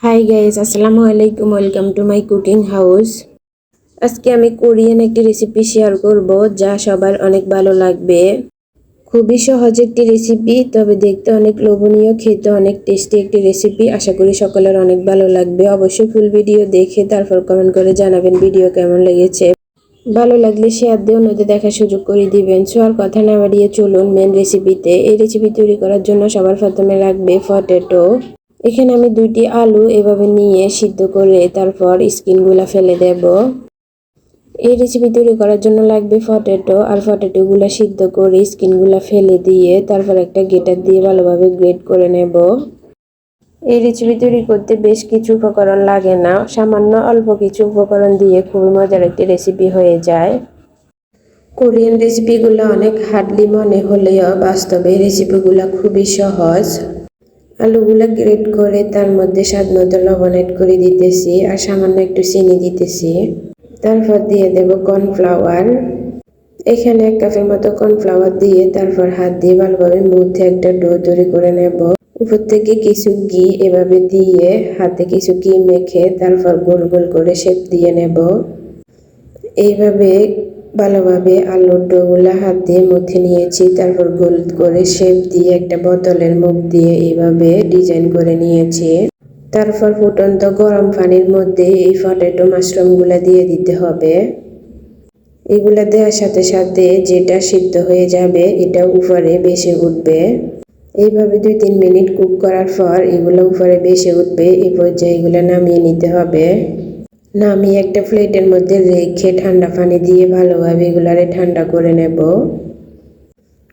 Hi guys, আসসালামু আলাইকুম। Welcome to my cooking house. আজকে আমি কোরিয়ান একটি রেসিপি শেয়ার করব যা সবার অনেক ভালো লাগবে। খুবই সহজ একটি রেসিপি, তবে দেখতে অনেক লোভনীয়, খেতে অনেক টেস্টি একটি রেসিপি। আশা করি সকলের অনেক ভালো লাগবে। অবশ্যই ফুল ভিডিও দেখে তারপর কমেন্ট করে জানাবেন ভিডিও কেমন লেগেছে। ভালো লাগলে শেয়ার দিয়ে অন্যদের দেখার সুযোগ করে দিবেন। সো আর কথা না বাড়িয়ে চলুন মেন রেসিপিতে। এই রেসিপি তৈরি করার জন্য সবার প্রথমে লাগবে পটেটো। এখানে আমি 2টি আলু এভাবে নিয়ে সিদ্ধ করে তারপর স্কিনগুলা ফেলে দেব। এই রেসিপি তৈরি করার জন্য লাগবে পটেটো, আর পটেটোগুলো সিদ্ধ করে স্কিনগুলা ফেলে দিয়ে তারপর একটা গ্রেটার দিয়ে ভালোভাবে গ্রেট করে নেব। এই রেসিপি তৈরি করতে বেশ কিছু উপকরণ লাগে না, সামান্য অল্প কিছু উপকরণ দিয়ে খুবই মজার একটি রেসিপি হয়ে যায়। কোরিয়ান রেসিপিগুলো অনেক হার্ডলি মনে হলেও বাস্তবে রেসিপিগুলো খুবই সহজ। আলুগুলা গ্রেট করে তার মধ্যে স্বাদমতো লবণ অ্যাড করে দিতেছি আর সামান্য একটু চিনি দিতেছি। তারপর দিয়ে দেব কর্নফ্লাওয়ার। এখানে 1 কাপের মতো কর্নফ্লাওয়ার দিয়ে তারপর হাত দিয়ে ভালোভাবে মধ্যে একটা ডো তৈরি করে নেব। উপর থেকে কিছু ঘি এভাবে দিয়ে হাতে কিছু ঘি মেখে তারপর গোল গোল করে শেপ দিয়ে নেব। এইভাবে ভালোভাবে আলুর ডোগুলা হাত দিয়ে মধ্যে নিয়েছি, তারপর গোল করে শেপ দিয়ে একটা বোতলের মুখ দিয়ে এইভাবে ডিজাইন করে নিয়েছি। তারপর ফুটন্ত গরম পানির মধ্যে এই পটেটো মাশরুমগুলা দিয়ে দিতে হবে। এগুলা দেওয়ার সাথে সাথে যেটা সিদ্ধ হয়ে যাবে এটা উপরে ভেসে উঠবে। এইভাবে 2-3 মিনিট কুক করার পর এগুলো উপরে ভেসে উঠবে। এই পর্যায়ে এগুলো নামিয়ে নিতে হবে। নামিয়ে একটা প্লেটের মধ্যে রেখে ঠান্ডা পানি দিয়ে ভালোভাবে এগুলারে ঠান্ডা করে নেব।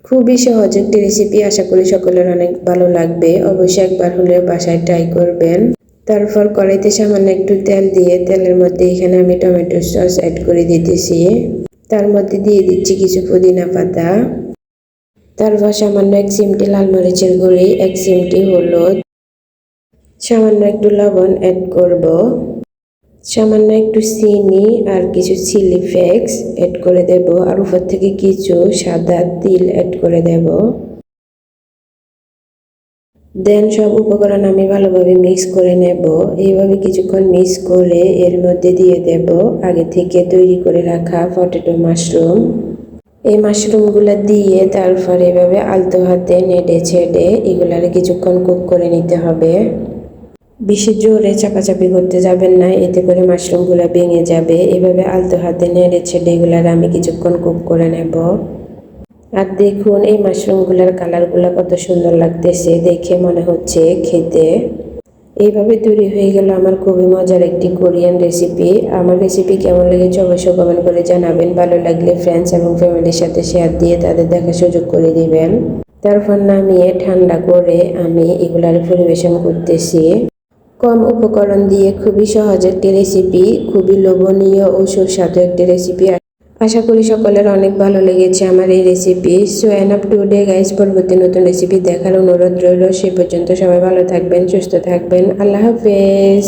খুবই সহজ একটি রেসিপি, আশা করি সকলের অনেক ভালো লাগবে। অবশ্যই একবার হলেও বাসায় ট্রাই করবেন। তারপর কড়াইতে সামান্য একটু তেল দিয়ে তেলের মধ্যে এখানে আমি টমেটো সস অ্যাড করে দিতেছি। তার মধ্যে দিয়ে দিচ্ছি কিছু পুদিনা পাতা। তারপর সামান্য 1 চিমটি লাল মরিচের গুঁড়ি, 1 চিমটি হলুদ, সামান্য একটু লবণ অ্যাড করব। সামান্য একটু চিনি আর কিছু চিলি ফ্লেক্স অ্যাড করে দেব, আর উপর থেকে কিছু সাদা তিল অ্যাড করে দেব। দেন সব উপকরণ আমি ভালোভাবে মিক্স করে নেব। এইভাবে কিছুক্ষণ মিক্স করে এর মধ্যে দিয়ে দেব আগে থেকে তৈরি করে রাখা পটেটো মাশরুম। এই মাশরুমগুলো দিয়ে তারপর এভাবে আলতো হাতে নেড়ে ছেড়ে এগুলারে কিছুক্ষণ কুক করে নিতে হবে। বেশি জোরে চাপাচাপি করতে যাবেন না, এতে করে মাশরুমগুলো ভেঙে যাবে। এভাবে আলতো হাতে নেড়ে ছেড়ে এগুলার আমি কিছুক্ষণ কুক করে নেব। আর দেখুন এই মাশরুমগুলোর কালারগুলো কত সুন্দর লাগতেছে, দেখে মনে হচ্ছে খেতে। এইভাবে তৈরি হয়ে গেল আমার খুবই মজার একটি কোরিয়ান রেসিপি। আমার রেসিপি কেমন লেগেছে অবশ্যই কমেন্ট করে জানাবেন। ভালো লাগলে ফ্রেন্ডস এবং ফ্যামিলির সাথে শেয়ার দিয়ে তাদের দেখার সুযোগ করে দিবেন। তারপর নামিয়ে ঠান্ডা করে আমি এগুলার পরিবেশন করতেছি। কম উপকরণ দিয়ে খুবই সহজ একটি রেসিপি, খুবই লোভনীয় ও সুস্বাদু একটি রেসিপি। আশা করি সকলের অনেক ভালো লেগেছে আমার এই recipe. So enough today guys, পরবর্তী নতুন রেসিপি দেখার অনুরোধ রইল। সে পর্যন্ত সবাই ভালো থাকবেন, সুস্থ থাকবেন। আল্লাহ হাফেজ।